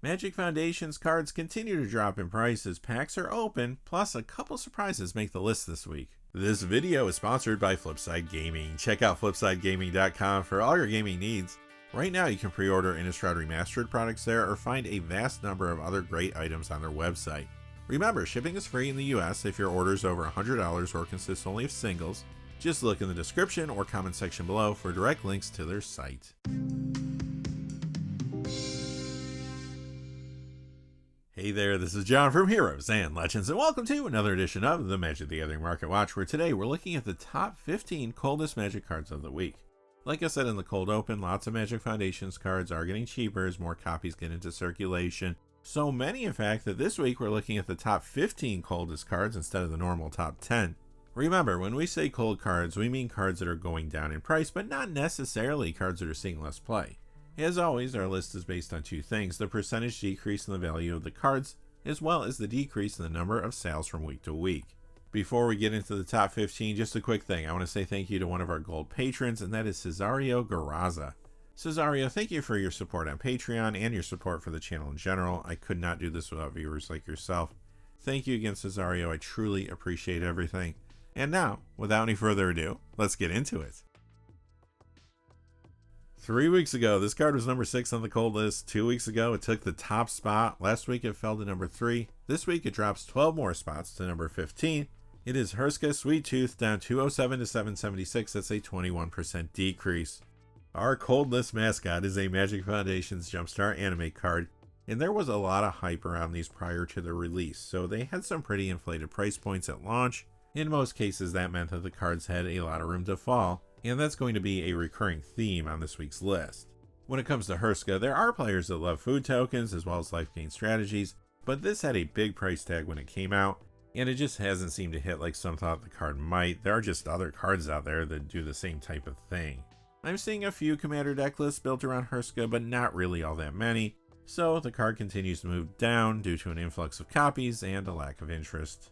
Magic Foundation's cards continue to drop in price as packs are open, plus a couple surprises make the list this week. This video is sponsored by Flipside Gaming. Check out flipsidegaming.com for all your gaming needs. Right now you can pre-order Innistrad Remastered products there or find a vast number of other great items on their website. Remember, shipping is free in the US if your order is over $100 or consists only of singles. Just look in the description or comment section below for direct links to their site. Hey there, this is John from Heroes and Legends, and welcome to another edition of the Magic the Gathering Market Watch, where today we're looking at the top 15 coldest Magic cards of the week. Like I said in the cold open, lots of Magic Foundations cards are getting cheaper as more copies get into circulation. So many, in fact, that this week we're looking at the top 15 coldest cards instead of the normal top 10. Remember, when we say cold cards, we mean cards that are going down in price, but not necessarily cards that are seeing less play. As always, our list is based on two things: the percentage decrease in the value of the cards, as well as the decrease in the number of sales from week to week. Before we get into the top 15, just a quick thing. I want to say thank you to one of our gold patrons, and that is Cesareo Garasa. Cesareo, thank you for your support on Patreon and your support for the channel in general. I could not do this without viewers like yourself. Thank you again, Cesareo. I truly appreciate everything. And now, without any further ado, let's get into it. 3 weeks ago, this card was number 6 on the cold list. 2 weeks ago, it took the top spot. Last week, it fell to number 3. This week, it drops 12 more spots to number 15. It is Hurska Sweet Tooth, down 207 to 776. That's a 21% decrease. Our cold list mascot is a Magic Foundations Jumpstart anime card, and there was a lot of hype around these prior to the release, so they had some pretty inflated price points at launch. In most cases, that meant that the cards had a lot of room to fall, and that's going to be a recurring theme on this week's list. When it comes to Hurska, there are players that love food tokens as well as life gain strategies, but this had a big price tag when it came out, and it just hasn't seemed to hit like some thought the card might. There are just other cards out there that do the same type of thing. I'm seeing a few commander deck lists built around Hurska, but not really all that many, so the card continues to move down due to an influx of copies and a lack of interest.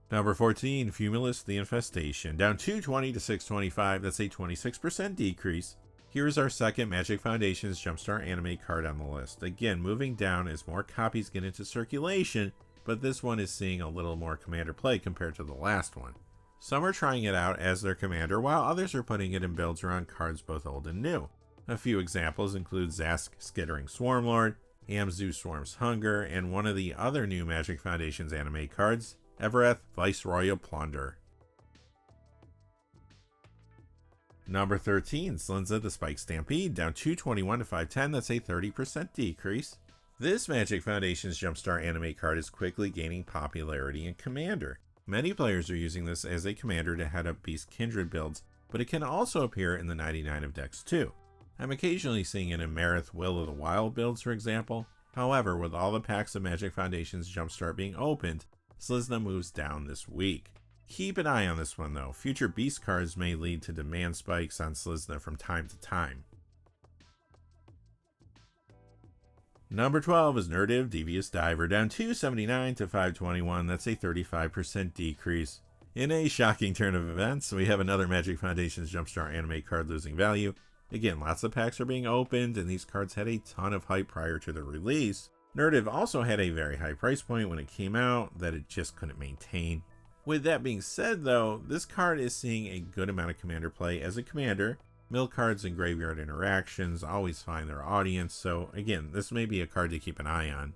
Number 14, Fumulus the Infestation, down 220 to 625. That's a 26% decrease. Here's our second Magic Foundations Jumpstart anime card on the list. Again, moving down as more copies get into circulation, but this one is seeing a little more commander play compared to the last one. Some are trying it out as their commander, while others are putting it in builds around cards both old and new. A few examples include Zask Skittering Swarmlord, Amzu Swarm's Hunger, and one of the other new Magic Foundations anime cards, Evereth Viceroyal Plunder. Number 13, Slinza the Spike Stampede, down 221 to 510. That's a 30% decrease. This Magic Foundations Jumpstart anime card is quickly gaining popularity in Commander. Many players are using this as a commander to head up Beast Kindred builds, but it can also appear in the 99 of decks too. I'm occasionally seeing it in Marith Will of the Wild builds, for example. However, with all the packs of Magic Foundations Jumpstart being opened, Slizna moves down this week. Keep an eye on this one though. Future beast cards may lead to demand spikes on Slizna from time to time. Number 12 is Nerdiv Devious Diver, down 279 to 521. That's a 35% decrease. In a shocking turn of events, we have another Magic Foundations Jumpstart anime card losing value. Again, lots of packs are being opened, and these cards had a ton of hype prior to the release. Nerdiv also had a very high price point when it came out that it just couldn't maintain. With that being said though, this card is seeing a good amount of commander play as a commander. Mill cards and graveyard interactions always find their audience, so again, this may be a card to keep an eye on.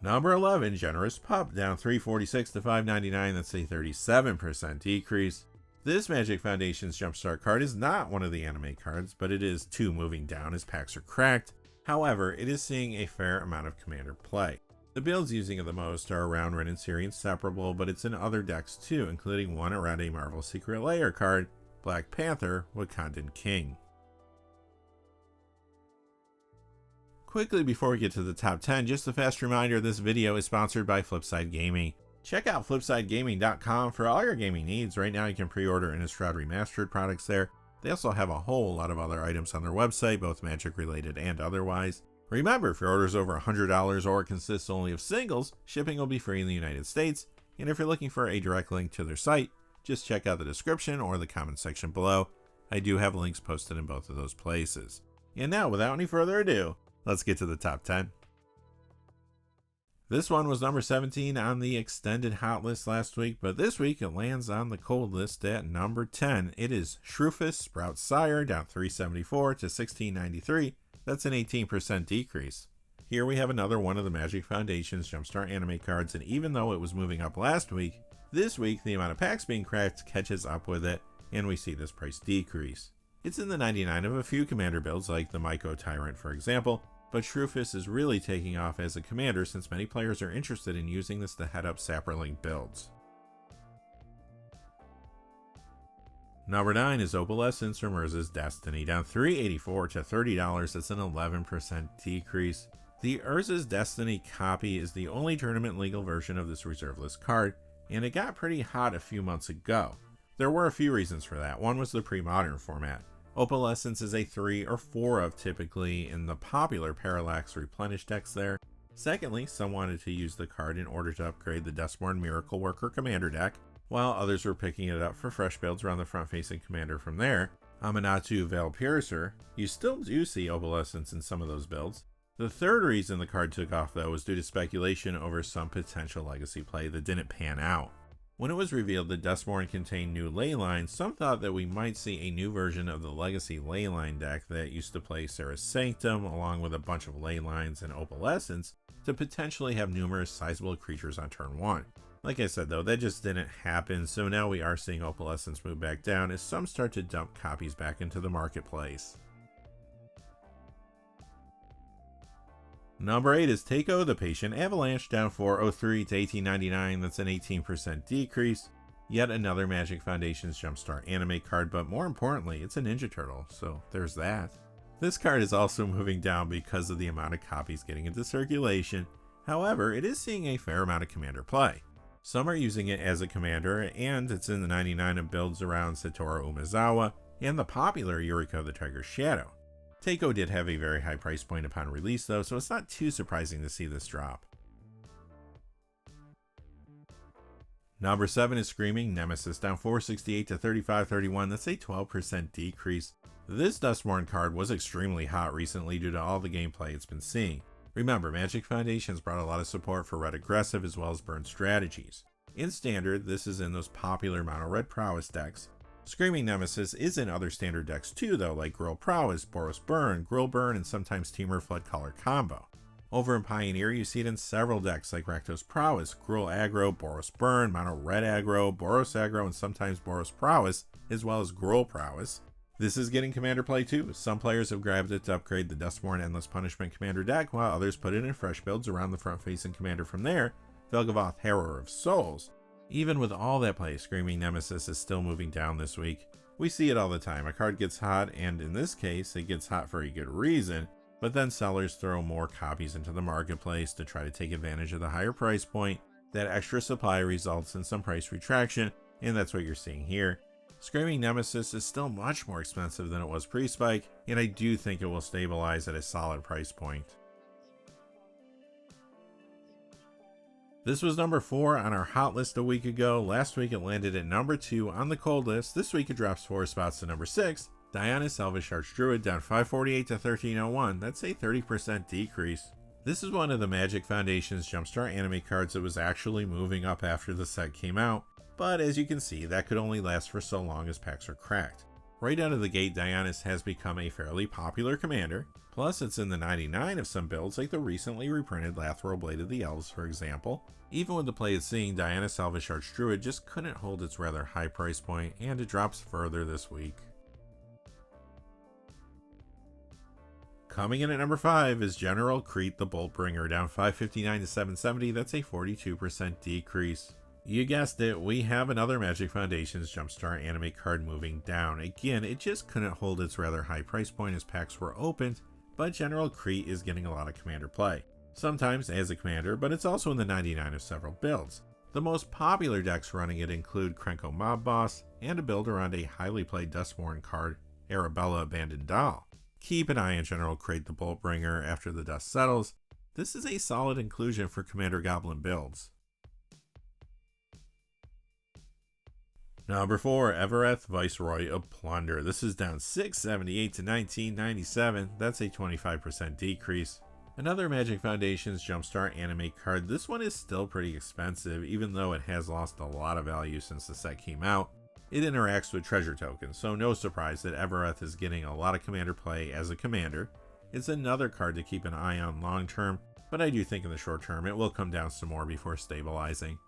Number 11, Generous Pup, down 346 to 599. That's a 37% decrease. This Magic Foundations Jumpstart card is not one of the anime cards, but it is too moving down as packs are cracked. However, it is seeing a fair amount of commander play. The builds using it the most are around Ren and Siri Inseparable, but it's in other decks too, including one around a Marvel Secret Lair card, Black Panther, Wakandan King. Quickly before we get to the top 10, just a fast reminder, this video is sponsored by Flipside Gaming. Check out flipsidegaming.com for all your gaming needs. Right now you can pre-order Innistrad Remastered products there. They also have a whole lot of other items on their website, both Magic related and otherwise. Remember, if your order is over $100 or consists only of singles, shipping will be free in the United States. And if you're looking for a direct link to their site, just check out the description or the comment section below. I do have links posted in both of those places. And now, without any further ado, let's get to the top 10. This one was number 17 on the extended hot list last week, but this week it lands on the cold list at number 10. It is Shrufus Sprout Sire, down 374 to 1693. That's an 18% decrease. Here we have another one of the Magic Foundation's Jumpstart anime cards, and even though it was moving up last week, this week the amount of packs being cracked catches up with it, and we see this price decrease. It's in the 99 of a few commander builds like the Myco Tyrant for example, but Shrufus is really taking off as a commander since many players are interested in using this to head up Saproling builds. Number 9 is Opalescence from Urza's Destiny, down $3.84 to $30. That's an 11% decrease. The Urza's Destiny copy is the only tournament legal version of this reserve list card, and it got pretty hot a few months ago. There were a few reasons for that. One was the pre-modern format. Opalescence is a 3 or 4 of typically in the popular Parallax Replenish decks there. Secondly, some wanted to use the card in order to upgrade the Duskmourn Miracle Worker commander deck, while others were picking it up for fresh builds around the front-facing commander from there. Amanatu Veil Piercer, you still do see Opalescence in some of those builds. The third reason the card took off though was due to speculation over some potential legacy play that didn't pan out. When it was revealed that Duskmourn contained new Leyline, some thought that we might see a new version of the legacy Leyline deck that used to play Serra's Sanctum along with a bunch of Leylines and Opalescence to potentially have numerous sizable creatures on turn 1. Like I said though, that just didn't happen, so now we are seeing Opalescence move back down as some start to dump copies back into the marketplace. Number 8 is Takeo the Patient Avalanche, down $4.03 to $18.99. That's an 18% decrease. Yet another Magic Foundation's Jumpstart anime card, but more importantly, it's a Ninja Turtle, so there's that. This card is also moving down because of the amount of copies getting into circulation. However, it is seeing a fair amount of commander play. Some are using it as a commander, and it's in the 99 of builds around Satoru Umezawa and the popular Yuriko the Tiger's Shadow. Takeo did have a very high price point upon release though, so it's not too surprising to see this drop. Number 7 is Screaming Nemesis, down $4.68 to $35.31. That's a 12% decrease. This Duskmourn card was extremely hot recently due to all the gameplay it's been seeing. Remember, Magic Foundation's brought a lot of support for red aggressive as well as burn strategies. In Standard, this is in those popular mono red prowess decks. Screaming Nemesis is in other standard decks too though, like Gruul Prowess, Boros Burn, Gruul Burn, and sometimes Temur Floodcaller combo. Over in Pioneer, you see it in several decks like Rakdos Prowess, Gruul Aggro, Boros Burn, Mono Red Aggro, Boros Aggro, and sometimes Boros Prowess, as well as Gruul Prowess. This is getting commander play too. Some players have grabbed it to upgrade the Duskmourn Endless Punishment commander deck, while others put it in fresh builds around the front-facing commander from there, Vel'Gavoth Harrower of Souls. Even with all that play, Screaming Nemesis is still moving down this week. We see it all the time. A card gets hot, and in this case, it gets hot for a good reason, but then sellers throw more copies into the marketplace to try to take advantage of the higher price point. That extra supply results in some price retraction, and that's what you're seeing here. Screaming Nemesis is still much more expensive than it was pre-spike, and I do think it will stabilize at a solid price point. This was number 4 on our hot list a week ago. Last week it landed at number 2 on the cold list. This week it drops 4 spots to number 6. Diana's Elvish Archdruid, down $5.48 to $13.01. That's a 30% decrease. This is one of the Magic Foundation's Jumpstart anime cards that was actually moving up after the set came out, but as you can see, that could only last for so long as packs are cracked. Right out of the gate, Diana's has become a fairly popular commander, plus it's in the 99 of some builds like the recently reprinted Lathril Blade of the Elves for example. Even with the play it's seeing, Diana's Elvish Archdruid just couldn't hold its rather high price point, and it drops further this week. Coming in at number 5 is General Crete the Boltbringer, down $5.59 to $7.70. That's a 42% decrease. You guessed it, we have another Magic Foundation's Jumpstart anime card moving down. Again, it just couldn't hold its rather high price point as packs were opened, but General Crete is getting a lot of commander play. Sometimes as a commander, but it's also in the 99 of several builds. The most popular decks running it include Krenko Mob Boss, and a build around a highly played Duskmourn card, Arabella Abandoned Doll. Keep an eye on General Crete the Boltbringer after the dust settles. This is a solid inclusion for Commander Goblin builds. Number 4, Evereth, Viceroy of Plunder. This is down 678 to 1997. That's a 25% decrease. Another Magic Foundation's Jumpstart anime card. This one is still pretty expensive, even though it has lost a lot of value since the set came out. It interacts with treasure tokens, so no surprise that Evereth is getting a lot of commander play as a commander. It's another card to keep an eye on long term, but I do think in the short term it will come down some more before stabilizing.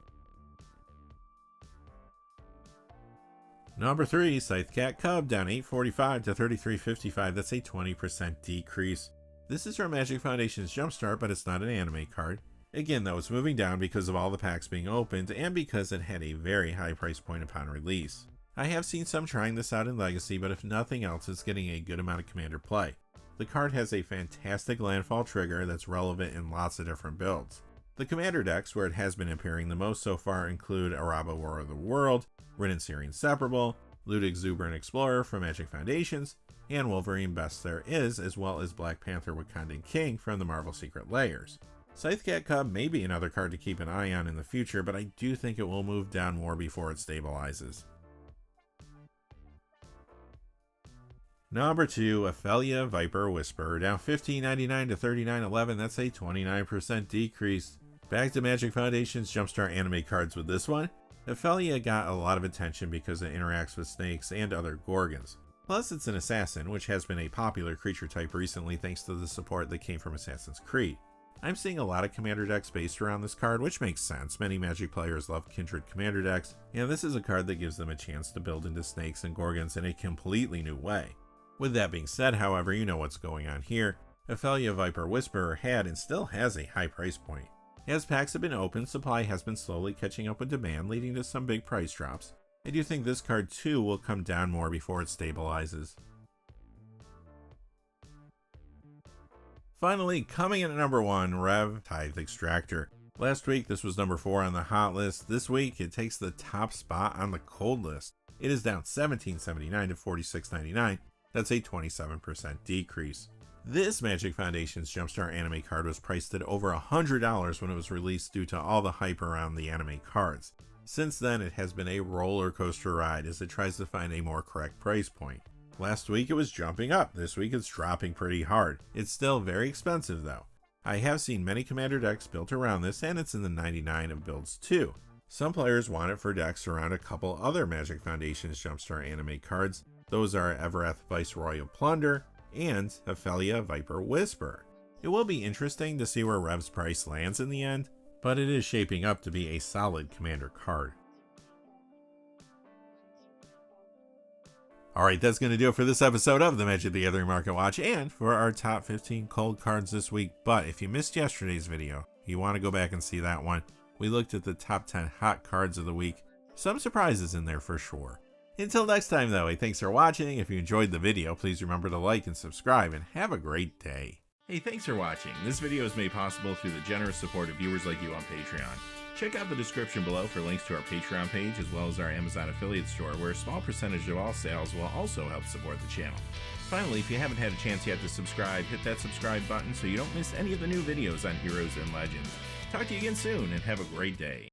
Number 3, Scythecat Cub, down 845 to 3355. That's a 20% decrease. This is from Magic Foundation's Jumpstart, but it's not an anime card. Again though, it's moving down because of all the packs being opened and because it had a very high price point upon release. I have seen some trying this out in Legacy, but if nothing else, it's getting a good amount of commander play. The card has a fantastic landfall trigger that's relevant in lots of different builds. The commander decks where it has been appearing the most so far include Araba War of the World, Rin Syrian Separable, Lute Exuberant Explorer from Magic Foundations, and Wolverine Best There Is, as well as Black Panther Wakandan King from the Marvel Secret Layers. Scythecat Cub may be another card to keep an eye on in the future, but I do think it will move down more before it stabilizes. Number 2, Ophelia Viper Whisperer, down $15.99 to $39.11. That's a 29% decrease. Back to Magic Foundation's Jumpstart anime cards with this one. Ophelia got a lot of attention because it interacts with snakes and other gorgons. Plus, it's an assassin, which has been a popular creature type recently thanks to the support that came from Assassin's Creed. I'm seeing a lot of commander decks based around this card, which makes sense. Many Magic players love Kindred commander decks, and this is a card that gives them a chance to build into snakes and gorgons in a completely new way. With that being said, however, you know what's going on here. Ophelia Viper Whisperer had and still has a high price point. As packs have been opened, supply has been slowly catching up with demand, leading to some big price drops. I do think this card too will come down more before it stabilizes. Finally, coming in at number 1, Rev Tithe Extractor. Last week this was number 4 on the hot list. This week it takes the top spot on the cold list. It is down $17.79 to $46.99. That's a 27% decrease. This Magic Foundation's Jumpstart anime card was priced at over $100 when it was released due to all the hype around the anime cards. Since then, it has been a roller coaster ride as it tries to find a more correct price point. Last week it was jumping up, this week it's dropping pretty hard. It's still very expensive though. I have seen many commander decks built around this, and it's in the 99 of builds too. Some players want it for decks around a couple other Magic Foundation's Jumpstart anime cards. Those are Evereth Viceroy of Plunder and Ophelia Viper Whisperer. It will be interesting to see where Rev's price lands in the end, but it is shaping up to be a solid commander card. Alright, that's going to do it for this episode of the Magic the Gathering Market Watch and for our top 15 cold cards this week. But if you missed yesterday's video, you want to go back and see that one. We looked at the top 10 hot cards of the week. Some surprises in there for sure. Until next time though, thanks for watching. If you enjoyed the video, please remember to like and subscribe and have a great day. Hey, thanks for watching. This video is made possible through the generous support of viewers like you on Patreon. Check out the description below for links to our Patreon page as well as our Amazon affiliate store, where a small percentage of all sales will also help support the channel. Finally, if you haven't had a chance yet to subscribe, hit that subscribe button so you don't miss any of the new videos on Heroes and Legends. Talk to you again soon and have a great day.